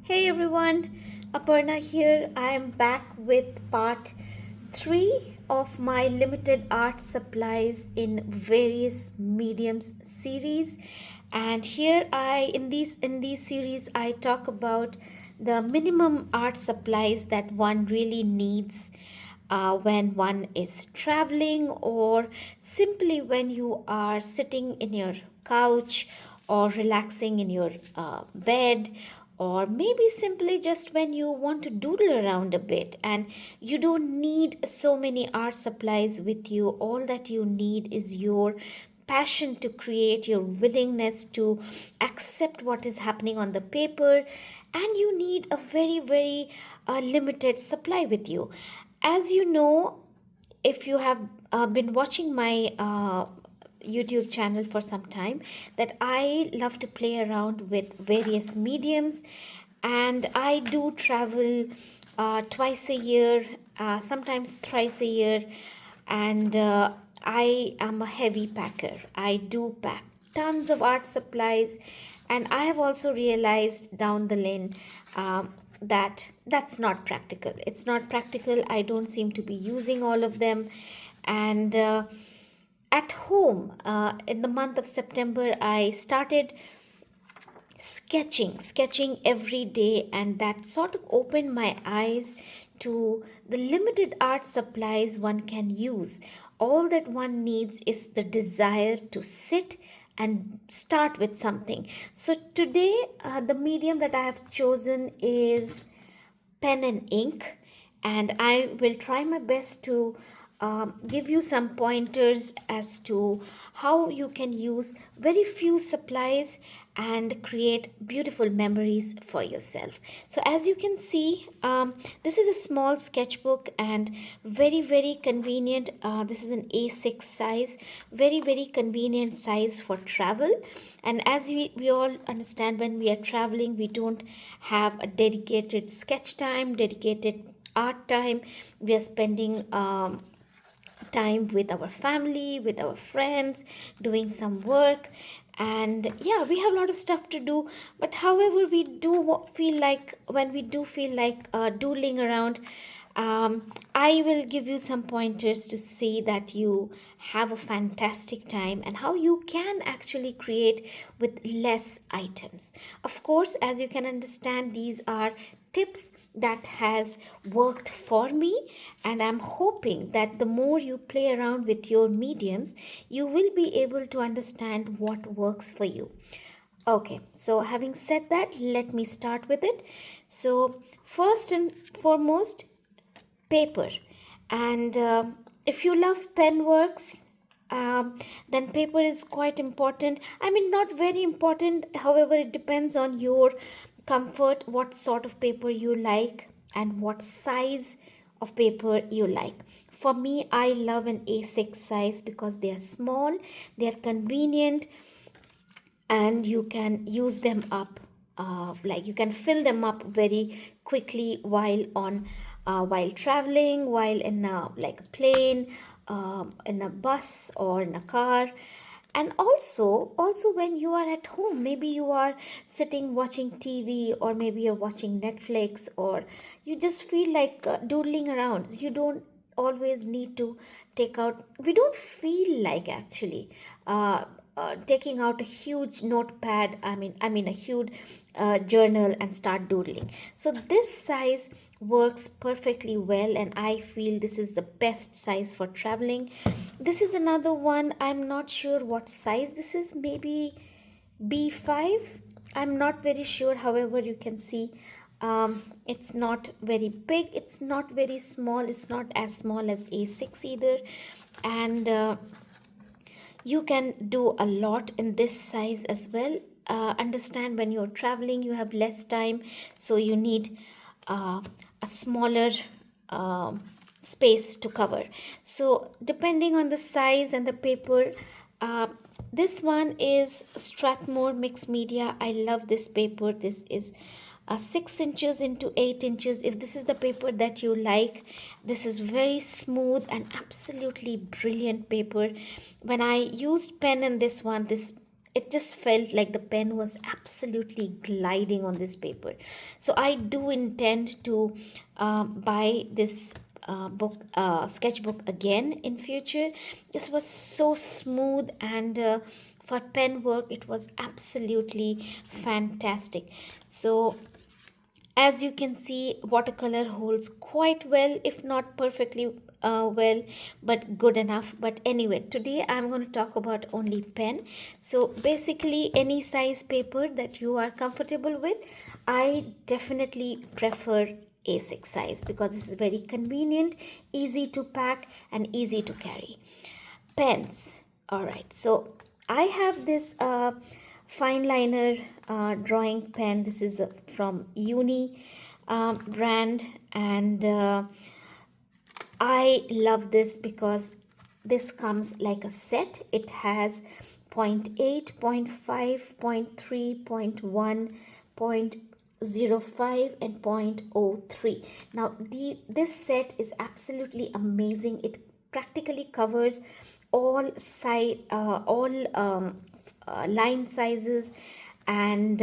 Hey everyone, Aparna here. I am back with part 3 of my limited art supplies in various mediums series. And here in these series I talk about the minimum art supplies that one really needs when one is traveling, or simply when you are sitting in your couch or relaxing in your bed, or maybe simply just when you want to doodle around a bit and you don't need so many art supplies with you. All that you need is your passion to create, your willingness to accept what is happening on the paper, and you need a very limited supply with you. As you know, if you have been watching my YouTube channel for some time, that I love to play around with various mediums, and I do travel twice a year, sometimes thrice a year, and I am a heavy packer. I do pack tons of art supplies, and I have also realized down the lane that that's not practical. It's not practical. I don't seem to be using all of them, and at home in the month of September, I started sketching every day, and that sort of opened my eyes to the limited art supplies one can use. All that one needs is the desire to sit and start with something. So today, the medium that I have chosen is pen and ink, and I will try my best to give you some pointers as to how you can use very few supplies and create beautiful memories for yourself. So as you can see, this is a small sketchbook and very convenient. This is an A6 size, very convenient size for travel. And as we all understand, when we are traveling, we don't have a dedicated sketch time, dedicated art time. We are spending time with our family, with our friends, doing some work. And yeah, we have a lot of stuff to do. But however, we do feel like, when we do feel like doodling around, I will give you some pointers to see that you have a fantastic time and how you can actually create with less items. Of course, as you can understand, these are tips that has worked for me, and I'm hoping that the more you play around with your mediums, you will be able to understand what works for you. Okay, so having said that, let me start with it. So first and foremost, paper. And if you love pen works, then paper is quite important. I mean, not very important, however, it depends on your comfort, what sort of paper you like, and what size of paper you like. For me, I love an A6 size because they are small, they are convenient, and you can use them up, like you can fill them up very quickly while traveling, while in a like a plane, in a bus or in a car. And also when you are at home, maybe you are sitting watching TV, or maybe you're watching Netflix, or you just feel like doodling around. You don't always need to take out, we don't feel like actually taking out a huge notepad, I mean a huge journal, and start doodling. So this size works perfectly well, and I feel this is the best size for traveling. This is another one, I'm not sure what size this is, maybe B5. I'm not very sure. However, you can see it's not very big, it's not very small, it's not as small as A6 either. And you can do a lot in this size as well. Understand, when you're traveling, you have less time, so you need a smaller space to cover. So depending on the size and the paper, uh, this one is Strathmore mixed media. I love this paper. This is 6 inches into 8 inches. If this is the paper that you like, this is very smooth and absolutely brilliant paper. When I used pen in this one, this it just felt like the pen was absolutely gliding on this paper. So I do intend to buy this sketchbook again in future. This was so smooth, and for pen work it was absolutely fantastic. So as you can see, watercolor holds quite well, if not perfectly well, but good enough. But anyway, today I'm going to talk about only pen. So basically, any size paper that you are comfortable with, I definitely prefer A6 size because this is very convenient, easy to pack, and easy to carry. Pens. All right. So I have this fine liner drawing pen. This is from Uni brand, and I love this because this comes like a set. It has point 0.8, point 0.5, point 0.3, point 0.1, point 0.05, and point 0.03. Now this set is absolutely amazing. It practically covers all line sizes, and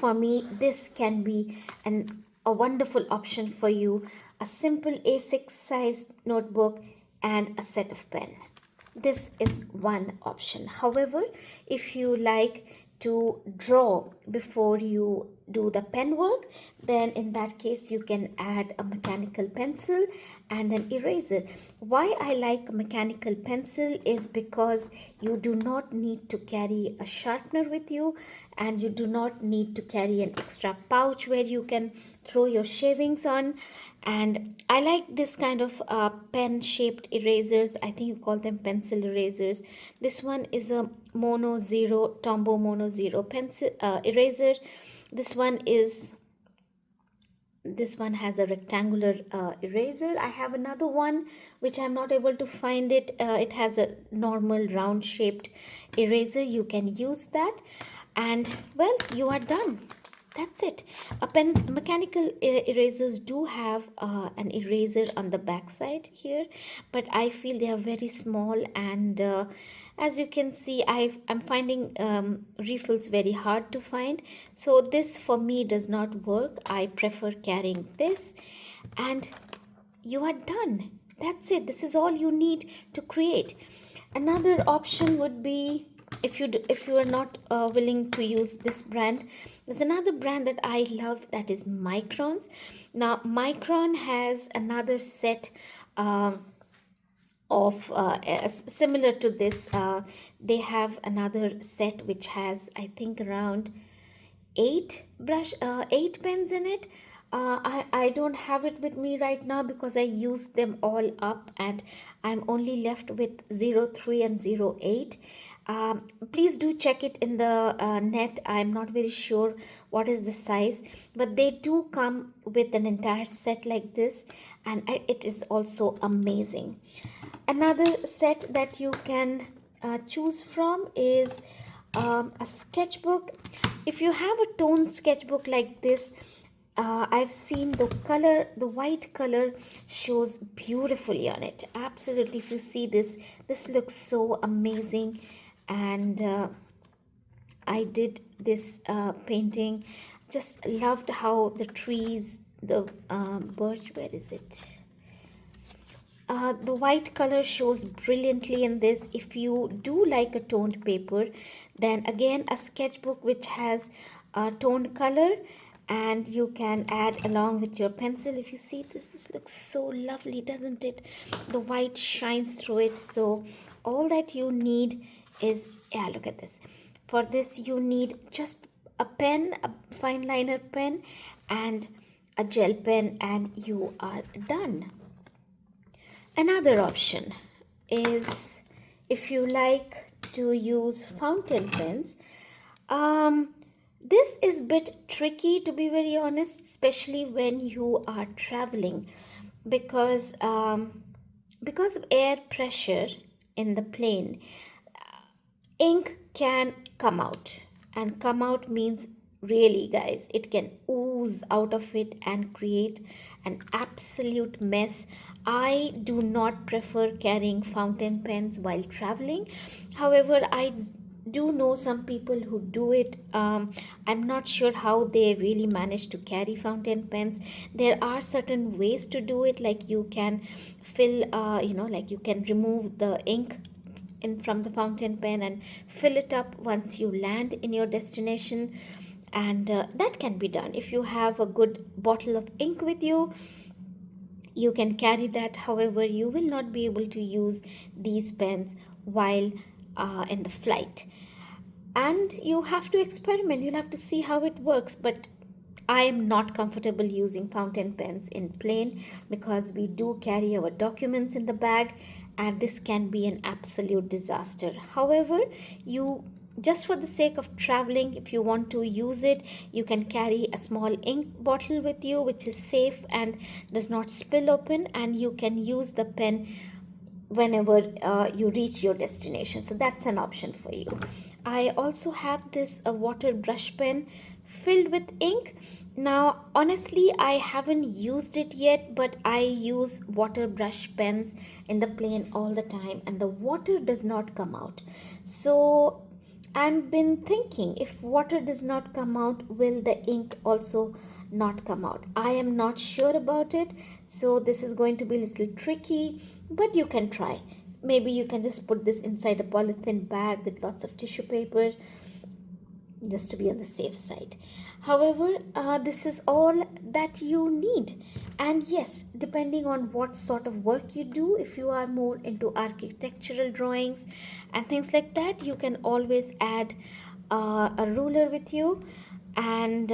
for me this can be a wonderful option for you. A simple A6 size notebook and a set of pen, this is one option. However, if you like to draw before you do the pen work, then in that case you can add a mechanical pencil and an eraser. Why I like mechanical pencil is because you do not need to carry a sharpener with you, and you do not need to carry an extra pouch where you can throw your shavings on. And I like this kind of pen shaped erasers. I think you call them pencil erasers. This one is a mono zero, Tombow mono zero pencil eraser. This one has a rectangular eraser. I have another one which I'm not able to find it. It has a normal round shaped eraser. You can use that, and well, you are done. That's it. Mechanical erasers do have an eraser on the back side here, but I feel they are very small, and as you can see, I'm finding refills very hard to find. So this for me does not work. I prefer carrying this, and you are done. That's it. This is all you need to create. Another option would be, if you are not willing to use this brand, there's another brand that I love, that is Micron's. Now Micron has another set of similar to this. They have another set which has, I think, around eight pens in it. I don't have it with me right now because I used them all up, and I'm only left with 0.3 and 0.8. Please do check it in the net. I'm not very sure what is the size, but they do come with an entire set like this, and it is also amazing. Another set that you can choose from is a sketchbook. If you have a toned sketchbook like this, I've seen the white color shows beautifully on it. Absolutely, if you see this looks so amazing. And I did this painting. Just loved how the trees, the birch, where is it? The white color shows brilliantly in this. If you do like a toned paper, then again a sketchbook which has a toned color, and you can add along with your pencil. If you see this looks so lovely, doesn't it? The white shines through it. So all that you need is, yeah, look at this. For this you need just a pen, a fine liner pen, and a gel pen, and you are done. Another option is, if you like to use fountain pens. This is a bit tricky, to be very honest, especially when you are traveling, because of air pressure in the plane, ink can come out, and come out means, really guys, it can ooze out of it and create an absolute mess. I do not prefer carrying fountain pens while traveling. However, I do know some people who do it. I'm not sure how they really manage to carry fountain pens. There are certain ways to do it, like you can fill, like you can remove the ink in from the fountain pen and fill it up once you land in your destination. And that can be done if you have a good bottle of ink with you. You can carry that. However, you will not be able to use these pens while in the flight, and you have to experiment. You'll have to see how it works. But I am not comfortable using fountain pens in plane, because we do carry our documents in the bag, and this can be an absolute disaster. However, you, just for the sake of traveling, if you want to use it, you can carry a small ink bottle with you, which is safe and does not spill open, and you can use the pen whenever you reach your destination. So that's an option for you. I also have this a water brush pen filled with ink. Now, honestly, I haven't used it yet, but I use water brush pens in the plane all the time, and the water does not come out. So I've been thinking, if water does not come out, will the ink also not come out? I am not sure about it, so this is going to be a little tricky, but you can try. Maybe you can just put this inside a polythene bag with lots of tissue paper, just to be on the safe side. However, this is all that you need. And yes, depending on what sort of work you do, if you are more into architectural drawings and things like that, you can always add a ruler with you. And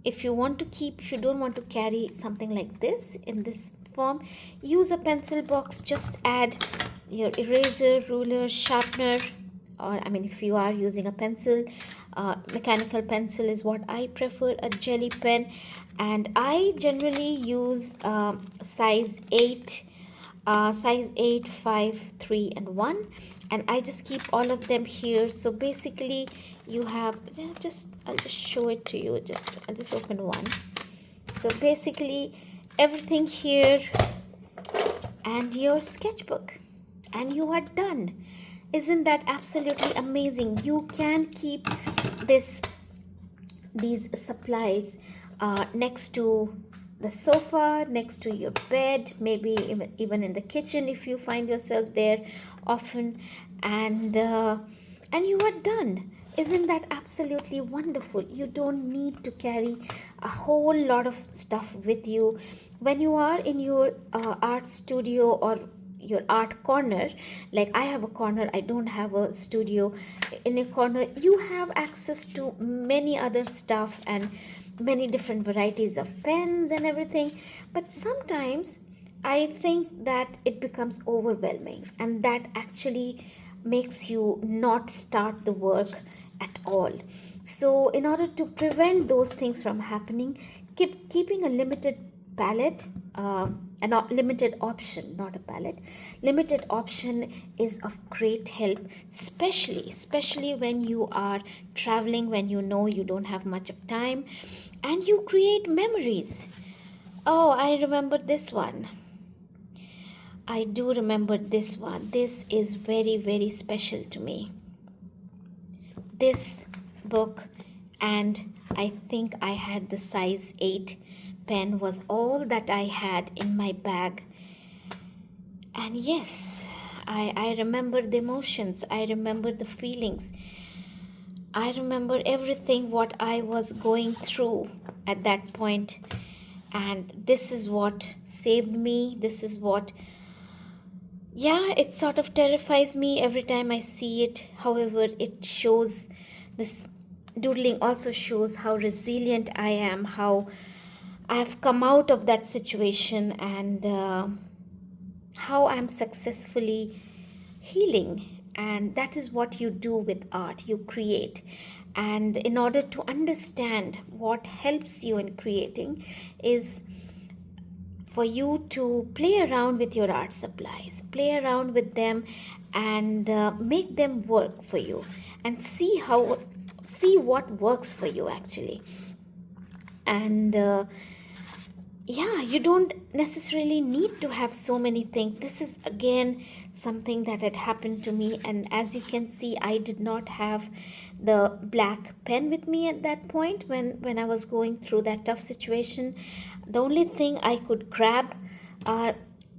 if you don't want to carry something like this in this form, use a pencil box. Just add your eraser, ruler, sharpener, or I mean, if you are using a pencil, mechanical pencil is what I prefer, a jelly pen. And I generally use size 8, size 8, 5, 3 and 1, and I just keep all of them here. So basically you have, I'll just show it to you. I'll just open one. So basically everything here, and your sketchbook, and you are done. Isn't that absolutely amazing? You can keep these supplies next to the sofa, next to your bed, maybe even in the kitchen if you find yourself there often, and you are done. Isn't that absolutely wonderful? You don't need to carry a whole lot of stuff with you when you are in your art studio or your art corner. Like I have a corner, I don't have a studio. In a corner you have access to many other stuff and many different varieties of pens and everything. But sometimes I think that it becomes overwhelming, and that actually makes you not start the work at all. So in order to prevent those things from happening, keeping a limited palette, a limited option, not a palette, limited option is of great help, especially when you are traveling, when you know you don't have much of time, and you create memories. Oh, I remember this one. I do remember this one. This is very, very special to me. This book, and I think I had the size 8 pen, was all that I had in my bag. And yes, I remember the emotions, I remember the feelings, I remember everything what I was going through at that point. And this is what saved me. This is what, yeah, it sort of terrifies me every time I see it. However, it shows, this doodling also shows how resilient I am, how I've come out of that situation, and how I'm successfully healing. And that is what you do with art. You create. And in order to understand what helps you in creating is for you to play around with your art supplies, play around with them, and make them work for you, and see what works for you actually. And yeah, you don't necessarily need to have so many things. This is again something that had happened to me, and as you can see, I did not have the black pen with me at that point when I was going through that tough situation. The only thing I could grab uh,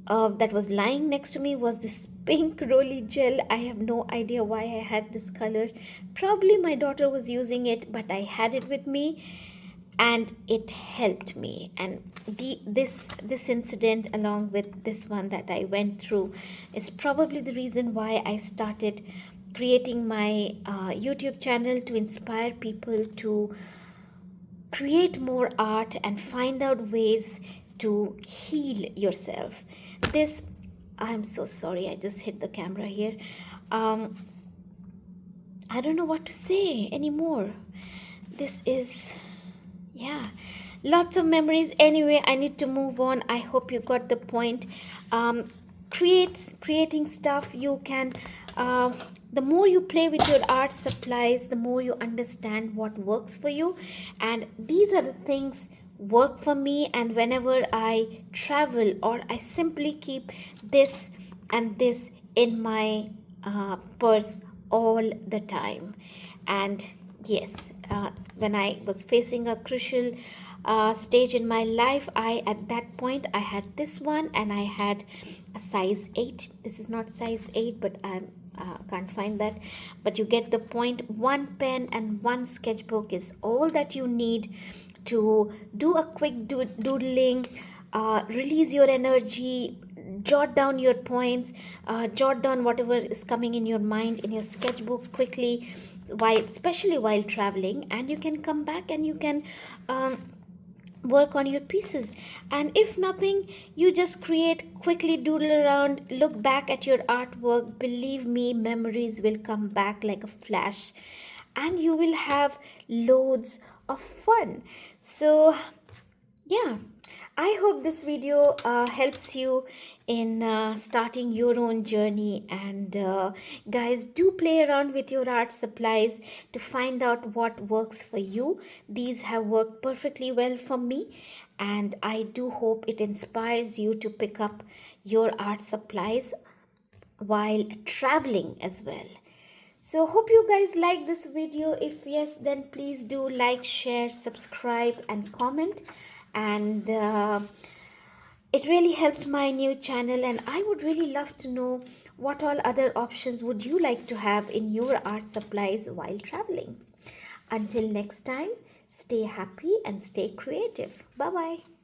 that was lying next to me was this pink roly gel. I have no idea why I had this color. Probably my daughter was using it, but I had it with me and it helped me. And this incident, along with this one that I went through, is probably the reason why I started creating my YouTube channel, to inspire people to create more art and find out ways to heal yourself. This, I'm so sorry, I just hit the camera here. um I don't know what to say anymore. This is, yeah, lots of memories. Anyway, I need to move on. I hope you got the point. Creating stuff, you can, uh, the more you play with your art supplies, the more you understand what works for you. And these are the things work for me. And whenever I travel, or I simply keep this and this in my purse all the time. And yes, when I was facing a crucial stage in my life, I, at that point, I had this one, and I had a size 8. This is not size 8, but I can't find that, but you get the point. One pen and one sketchbook is all that you need to do a quick doodling, release your energy, jot down your points, jot down whatever is coming in your mind in your sketchbook quickly, while, especially while traveling. And you can come back and you can work on your pieces. And if nothing, you just create, quickly doodle around, look back at your artwork. Believe me, memories will come back like a flash, and you will have loads of fun. So yeah, I hope this video helps you in starting your own journey. And guys, do play around with your art supplies to find out what works for you. These have worked perfectly well for me, and I do hope it inspires you to pick up your art supplies while traveling as well. So hope you guys like this video. If yes, then please do like, share, subscribe, and comment. And it really helps my new channel, and I would really love to know what all other options would you like to have in your art supplies while traveling. Until next time, stay happy and stay creative. Bye bye.